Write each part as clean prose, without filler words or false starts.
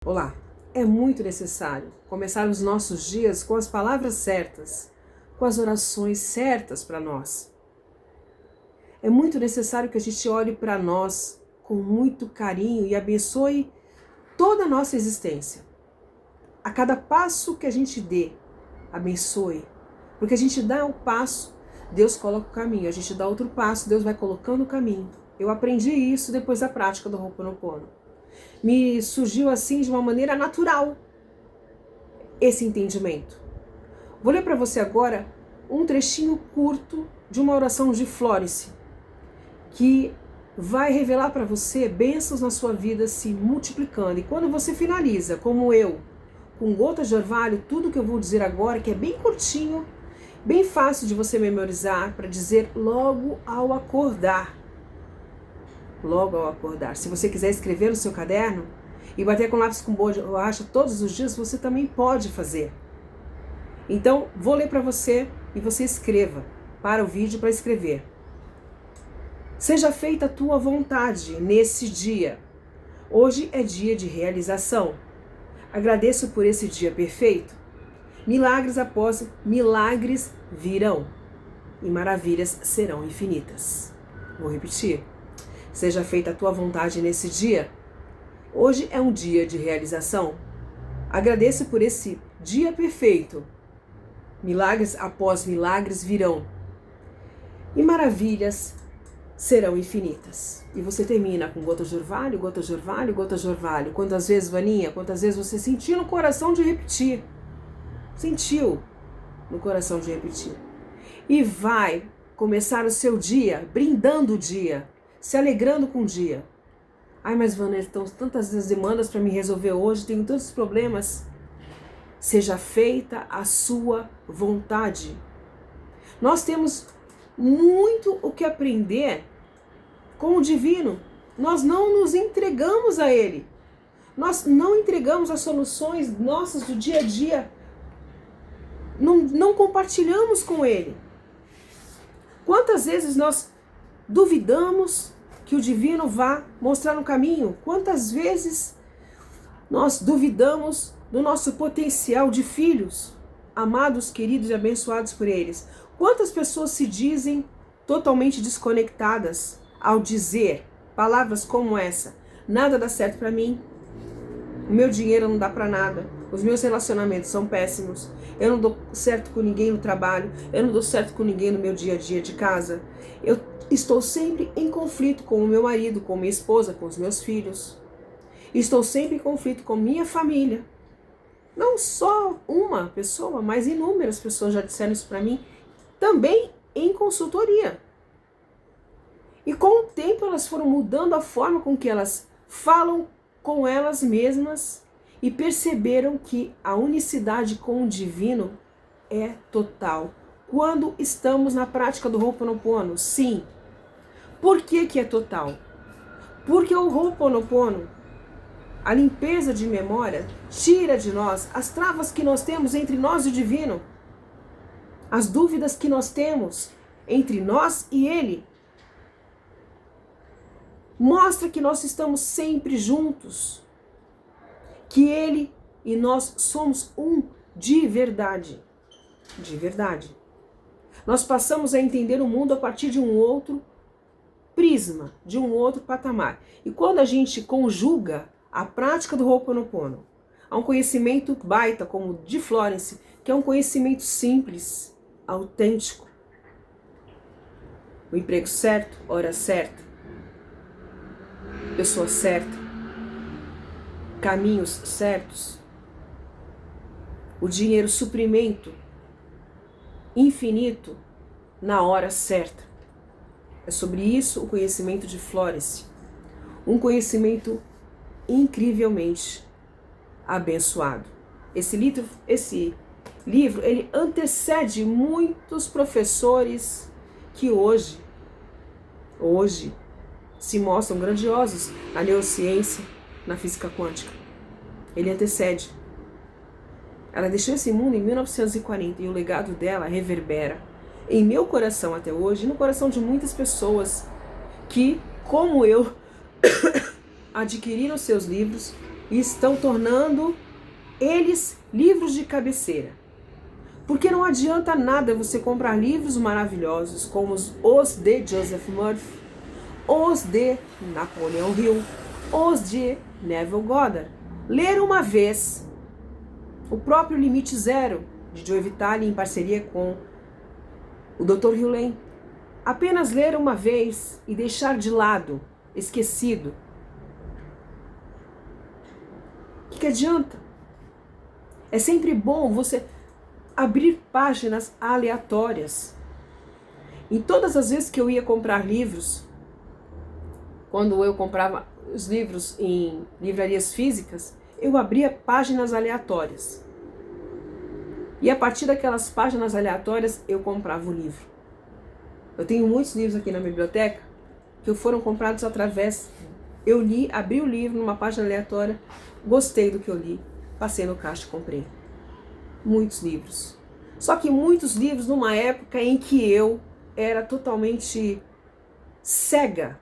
Olá, é muito necessário começar os nossos dias com as palavras certas, com as orações certas para nós. É muito necessário que a gente olhe para nós com muito carinho e abençoe toda a nossa existência. A cada passo que a gente dê, abençoe. Porque a gente dá um passo, Deus coloca o caminho. A gente dá outro passo, Deus vai colocando o caminho. Eu aprendi isso depois da prática do Ho'oponopono. Me surgiu assim de uma maneira natural esse entendimento. Vou ler para você agora um trechinho curto de uma oração de Florence, que vai revelar para você bênçãos na sua vida se multiplicando. E quando você finaliza, como eu, com gotas de orvalho, tudo que eu vou dizer agora, que é bem curtinho, bem fácil de você memorizar, para dizer logo ao acordar. Logo ao acordar. Se você quiser escrever no seu caderno e bater com lápis com borracha todos os dias, você também pode fazer. Então, vou ler para você e você escreva. Para o vídeo para escrever. Seja feita a tua vontade nesse dia. Hoje é dia de realização. Agradeço por esse dia perfeito. Milagres após milagres virão e maravilhas serão infinitas. Vou repetir. Seja feita a tua vontade nesse dia. Hoje é um dia de realização. Agradeço por esse dia perfeito. Milagres após milagres virão. E maravilhas serão infinitas. E você termina com gotas de orvalho, gotas de orvalho, gotas de orvalho. Quantas vezes, Vaninha? Quantas vezes você sentiu no coração de repetir? Sentiu no coração de repetir. E vai começar o seu dia brindando o dia, se alegrando com o dia. Ai, mas Vanessa, estão tantas demandas para me resolver hoje, tenho tantos problemas. Seja feita a sua vontade. Nós temos muito o que aprender com o divino. Nós não nos entregamos a ele. Nós não entregamos as soluções nossas do dia a dia. Não compartilhamos com ele. Quantas vezes nós duvidamos que o divino vá mostrar um caminho? Quantas vezes nós duvidamos do nosso potencial de filhos, amados, queridos e abençoados por eles? Quantas pessoas se dizem totalmente desconectadas ao dizer palavras como essa? Nada dá certo para mim, o meu dinheiro não dá para nada, os meus relacionamentos são péssimos, eu não dou certo com ninguém no trabalho, eu não dou certo com ninguém no meu dia a dia de casa, eu estou sempre em conflito com o meu marido, com minha esposa, com os meus filhos. Estou sempre em conflito com minha família. Não só uma pessoa, mas inúmeras pessoas já disseram isso para mim, também em consultoria. E com o tempo elas foram mudando a forma com que elas falam com elas mesmas e perceberam que a unicidade com o divino é total. Quando estamos na prática do Ho'oponopono, sim. Por que é total? Porque o Ho'oponopono, a limpeza de memória, tira de nós as travas que nós temos entre nós e o divino, as dúvidas que nós temos entre nós e ele. Mostra que nós estamos sempre juntos, que ele e nós somos um de verdade. De verdade. Nós passamos a entender o mundo a partir de um outro prisma, de um outro patamar. E quando a gente conjuga a prática do Ho'oponopono a um conhecimento baita, como o de Florence, que é um conhecimento simples, autêntico, o emprego certo, hora certa, pessoa certa, caminhos certos, o dinheiro suprimento infinito na hora certa. É sobre isso o conhecimento de Florence. Um conhecimento incrivelmente abençoado. Esse livro, ele antecede muitos professores que hoje se mostram grandiosos na neurociência, na física quântica. Ele antecede. Ela deixou esse mundo em 1940 e o legado dela reverbera em meu coração até hoje e no coração de muitas pessoas que, como eu, adquiriram seus livros e estão tornando eles livros de cabeceira. Porque não adianta nada você comprar livros maravilhosos como os de Joseph Murphy, os de Napoleon Hill, os de Neville Goddard. Ler uma vez o próprio Limite Zero, de Joe Vitale, em parceria com o Dr. Hugh Lane. Apenas ler uma vez e deixar de lado, esquecido. O que adianta? É sempre bom você abrir páginas aleatórias. E todas as vezes que eu ia comprar livros, quando eu comprava os livros em livrarias físicas, eu abria páginas aleatórias. E a partir daquelas páginas aleatórias, eu comprava o livro. Eu tenho muitos livros aqui na biblioteca que foram comprados através... Eu li, abri o livro numa página aleatória, gostei do que eu li, passei no caixa e comprei. Muitos livros. Só que muitos livros numa época em que eu era totalmente cega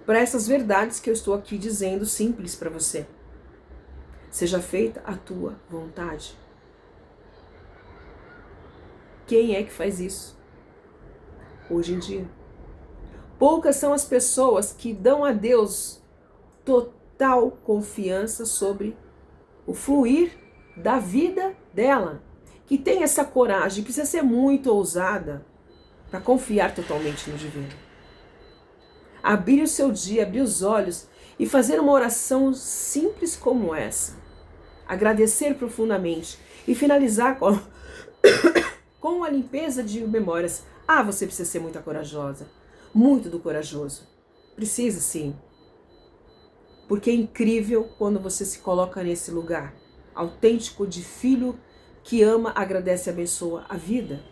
para essas verdades que eu estou aqui dizendo simples para você. Seja feita a tua vontade. Quem é que faz isso hoje em dia? Poucas são as pessoas que dão a Deus total confiança sobre o fluir da vida dela. Que tem essa coragem, precisa ser muito ousada para confiar totalmente no divino. Abrir o seu dia, abrir os olhos e fazer uma oração simples como essa. Agradecer profundamente e finalizar com a limpeza de memórias. Ah, você precisa ser muito corajosa, muito do corajoso. Precisa sim. Porque é incrível quando você se coloca nesse lugar autêntico de filho que ama, agradece e abençoa a vida.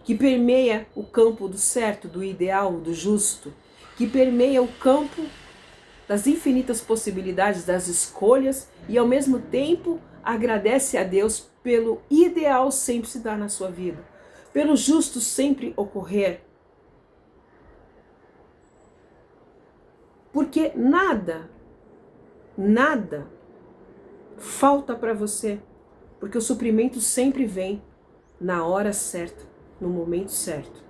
Que permeia o campo do certo, do ideal, do justo. Que permeia o campo das infinitas possibilidades, das escolhas e ao mesmo tempo agradece a Deus pelo ideal sempre se dar na sua vida, pelo justo sempre ocorrer. Porque nada falta para você, porque o suprimento sempre vem na hora certa, no momento certo.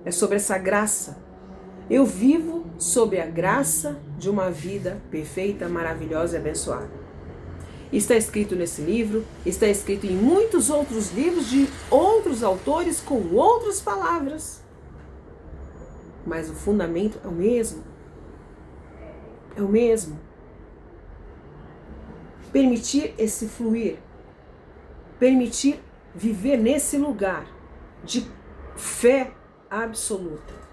É sobre essa graça. Eu vivo sob a graça de uma vida perfeita, maravilhosa e abençoada. Está escrito nesse livro, está escrito em muitos outros livros de outros autores com outras palavras. Mas o fundamento é o mesmo. É o mesmo. Permitir esse fluir. Permitir viver nesse lugar de fé absoluta.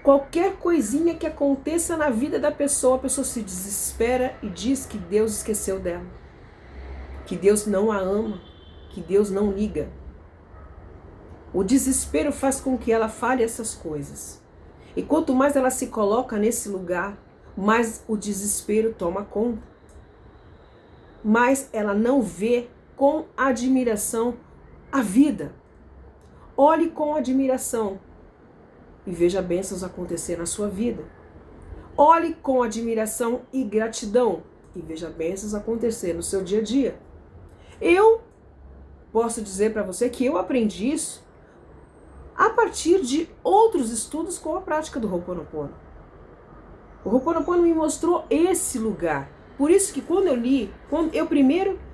Qualquer coisinha que aconteça na vida da pessoa, a pessoa se desespera e diz que Deus esqueceu dela. Que Deus não a ama. Que Deus não liga. O desespero faz com que ela fale essas coisas. E quanto mais ela se coloca nesse lugar, mais o desespero toma conta. Mais ela não vê com admiração a vida. Olhe com admiração e veja bênçãos acontecer na sua vida. Olhe com admiração e gratidão e veja bênçãos acontecer no seu dia a dia. Eu posso dizer para você que eu aprendi isso a partir de outros estudos com a prática do Ho'oponopono. O Ho'oponopono me mostrou esse lugar. Por isso que quando eu li,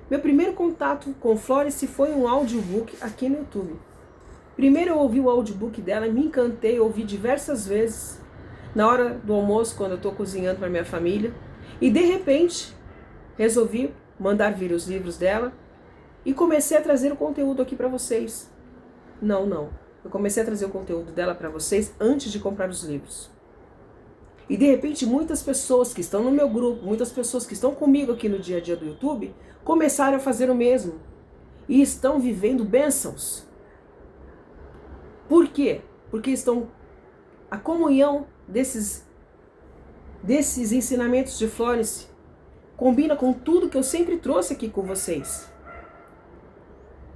meu primeiro contato com Florence foi um audiobook aqui no YouTube. Primeiro eu ouvi o audiobook dela, me encantei, ouvi diversas vezes, na hora do almoço, quando eu estou cozinhando para minha família. E de repente, resolvi mandar vir os livros dela e comecei a trazer o conteúdo aqui para vocês. Não. Eu comecei a trazer o conteúdo dela para vocês antes de comprar os livros. E de repente muitas pessoas que estão no meu grupo, muitas pessoas que estão comigo aqui no dia a dia do YouTube, começaram a fazer o mesmo. E estão vivendo bênçãos. Por quê? Porque a comunhão desses ensinamentos de Florence combina com tudo que eu sempre trouxe aqui com vocês.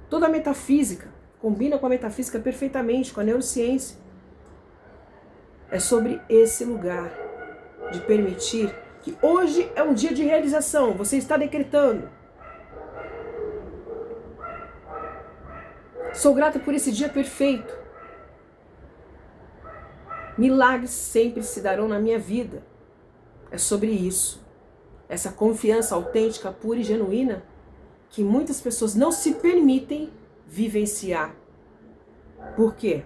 Toda a metafísica combina com a metafísica perfeitamente, com a neurociência. É sobre esse lugar de permitir que hoje é um dia de realização, você está decretando. Sou grata por esse dia perfeito. Milagres sempre se darão na minha vida. É sobre isso. Essa confiança autêntica, pura e genuína que muitas pessoas não se permitem vivenciar. Por quê?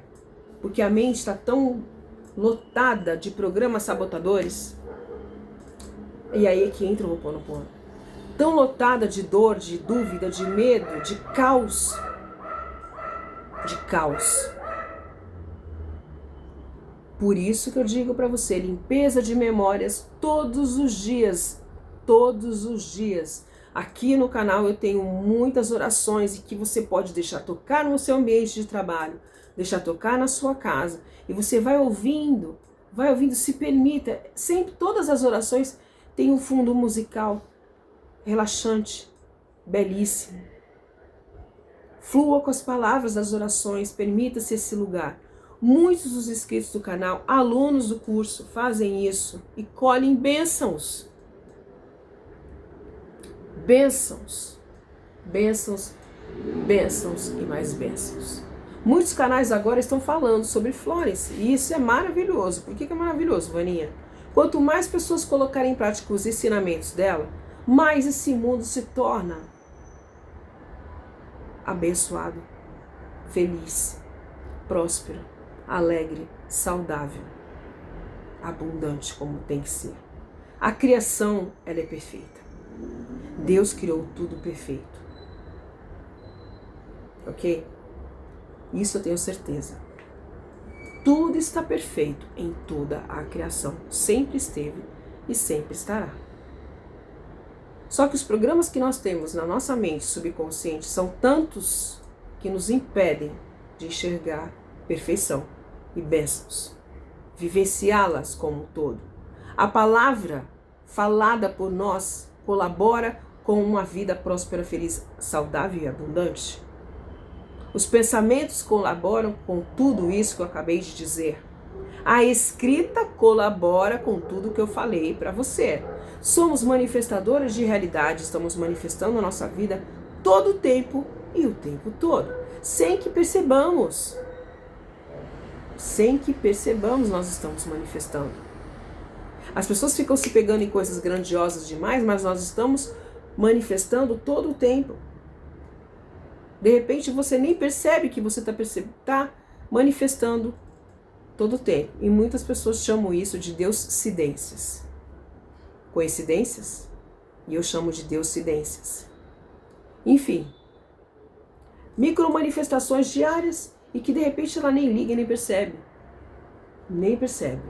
Porque a mente está tão lotada de programas sabotadores. E aí é que entra o Ho'oponopono. Tão lotada de dor, de dúvida, de medo, de caos. De caos. Por isso que eu digo para você, limpeza de memórias todos os dias. Todos os dias. Aqui no canal eu tenho muitas orações e que você pode deixar tocar no seu ambiente de trabalho, deixar tocar na sua casa. E você vai ouvindo, se permita. Sempre, todas as orações têm um fundo musical relaxante, belíssimo. Flua com as palavras das orações, permita-se esse lugar. Muitos dos inscritos do canal, alunos do curso, fazem isso e colhem bênçãos. Bênçãos, bênçãos, bênçãos e mais bênçãos. Muitos canais agora estão falando sobre Florence e isso é maravilhoso. Por que é maravilhoso, Vaninha? Quanto mais pessoas colocarem em prática os ensinamentos dela, mais esse mundo se torna abençoado, feliz, próspero, alegre, saudável, abundante como tem que ser. A criação, ela é perfeita. Deus criou tudo perfeito. Ok? Isso eu tenho certeza. Tudo está perfeito em toda a criação. Sempre esteve e sempre estará. Só que os programas que nós temos na nossa mente subconsciente são tantos que nos impedem de enxergar perfeição e bênçãos. Vivenciá-las como um todo. A palavra falada por nós colabora com uma vida próspera, feliz, saudável e abundante? Os pensamentos colaboram com tudo isso que eu acabei de dizer. A escrita colabora com tudo que eu falei para você. Somos manifestadoras de realidade, estamos manifestando a nossa vida todo o tempo e o tempo todo. Sem que percebamos. Sem que percebamos, nós estamos manifestando. As pessoas ficam se pegando em coisas grandiosas demais, mas nós estamos manifestando todo o tempo. De repente você nem percebe que você está manifestando todo o tempo. E muitas pessoas chamam isso de Deuscidências. Coincidências? E eu chamo de Deuscidências. Enfim, micro manifestações diárias e que de repente ela nem liga e nem percebe. Nem percebe.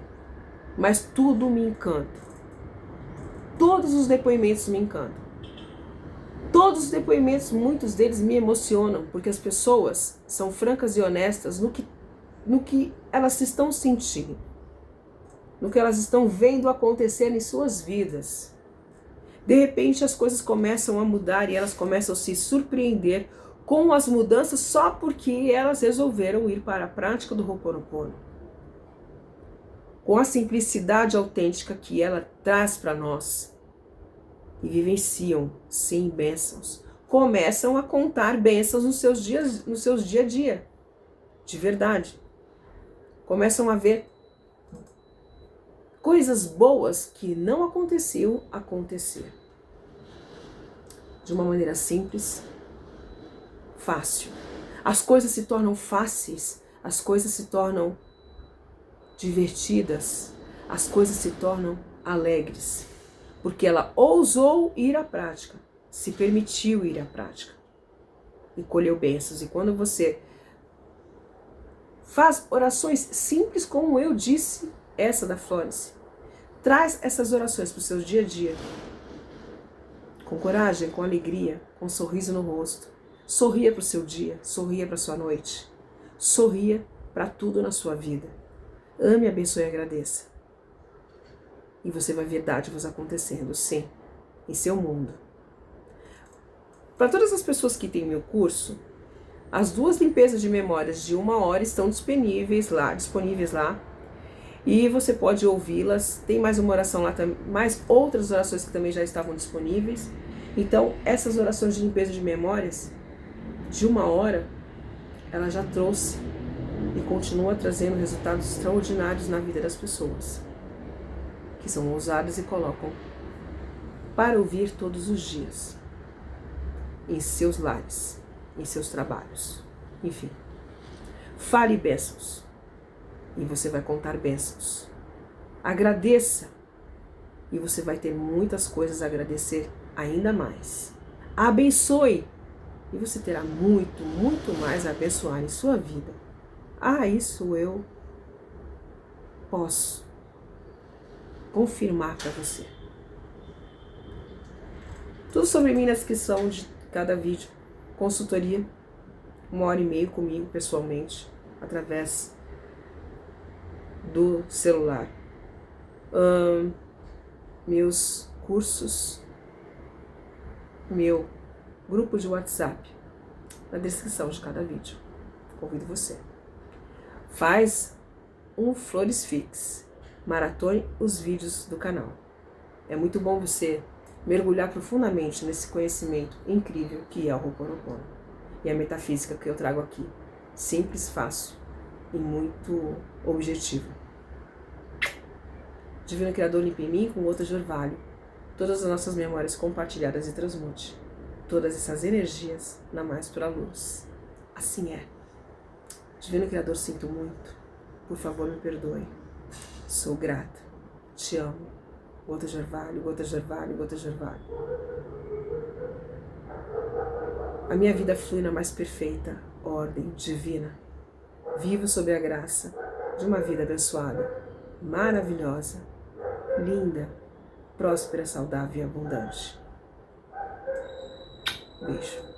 Mas tudo me encanta. Todos os depoimentos me encantam. Todos os depoimentos, muitos deles me emocionam, porque as pessoas são francas e honestas no que elas estão sentindo, no que elas estão vendo acontecer em suas vidas. De repente as coisas começam a mudar e elas começam a se surpreender com as mudanças só porque elas resolveram ir para a prática do Ho'oponopono. Com a simplicidade autêntica que ela traz para nós. E vivenciam, sim, bênçãos. Começam a contar bênçãos nos seus dia a dia. De verdade. Começam a ver coisas boas que não aconteciam acontecer. De uma maneira simples, fácil. As coisas se tornam fáceis, as coisas se tornam divertidas, as coisas se tornam alegres. Porque ela ousou ir à prática, se permitiu ir à prática e colheu bênçãos. E quando você faz orações simples, como eu disse, essa da Florence, traz essas orações para o seu dia a dia, com coragem, com alegria, com um sorriso no rosto. Sorria para o seu dia, sorria para a sua noite, sorria para tudo na sua vida. Ame, abençoe e agradeça. E você vai ver dádivas acontecendo, sim, em seu mundo. Para todas as pessoas que têm meu curso, as 2 limpezas de memórias de 1 hora estão disponíveis lá. E você pode ouvi-las. Tem mais uma oração lá também, mais outras orações que também já estavam disponíveis. Então, essas orações de limpeza de memórias, de 1 hora, ela já trouxe e continua trazendo resultados extraordinários na vida das pessoas, que são ousadas e colocam para ouvir todos os dias, em seus lares, em seus trabalhos, enfim. Fale bênçãos e você vai contar bênçãos. Agradeça e você vai ter muitas coisas a agradecer ainda mais. Abençoe e você terá muito, muito mais a abençoar em sua vida. Isso eu posso confirmar para você. Tudo sobre mim na descrição de cada vídeo. Consultoria, 1h30 comigo pessoalmente, através do celular. Meus cursos, meu grupo de WhatsApp, na descrição de cada vídeo. Convido você. Faz um Flores Fix. Maratone os vídeos do canal. É muito bom você mergulhar profundamente nesse conhecimento incrível que é o Ho'oponopono e a metafísica que eu trago aqui. Simples, fácil e muito objetivo. Divino Criador, limpe em mim com gota de orvalho todas as nossas memórias compartilhadas e transmute todas essas energias na mais pura luz. Assim é. Divino Criador, sinto muito. Por favor, me perdoe. Sou grata. Te amo. Gota de orvalho, gota de orvalho, gota de orvalho. A minha vida flui na mais perfeita ordem divina. Vivo sob a graça de uma vida abençoada, maravilhosa, linda, próspera, saudável e abundante. Beijo.